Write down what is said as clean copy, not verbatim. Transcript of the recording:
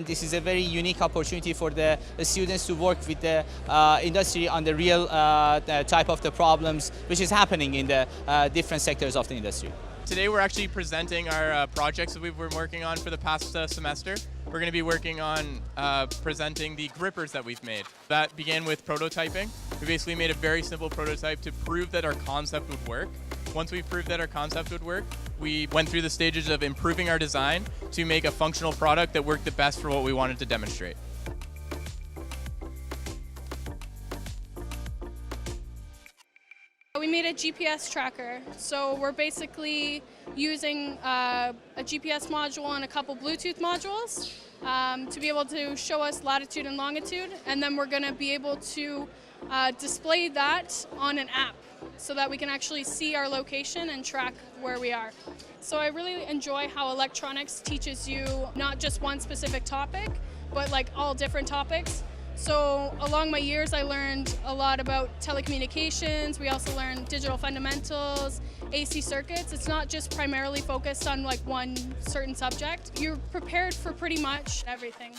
This is a very unique opportunity for the students to work with the industry on the real type of the problems which is happening in the different sectors of the industry. Today we're actually presenting our projects that we've been working on for the past semester. We're going to be working on presenting the grippers that we've made. That began with prototyping. We basically made a very simple prototype to prove that our concept would work. Once we proved that our concept would work, we went through the stages of improving our design to make a functional product that worked the best for what we wanted to demonstrate. We made a GPS tracker, so we're basically using a GPS module and a couple Bluetooth modules to be able to show us latitude and longitude, and then we're going to be able to display that on an app so that we can actually see our location and track where we are. So I really enjoy how electronics teaches you not just one specific topic, but like all different topics. So along my years, I learned a lot about telecommunications. We also learned digital fundamentals, AC circuits. It's not just primarily focused on like one certain subject. You're prepared for pretty much everything.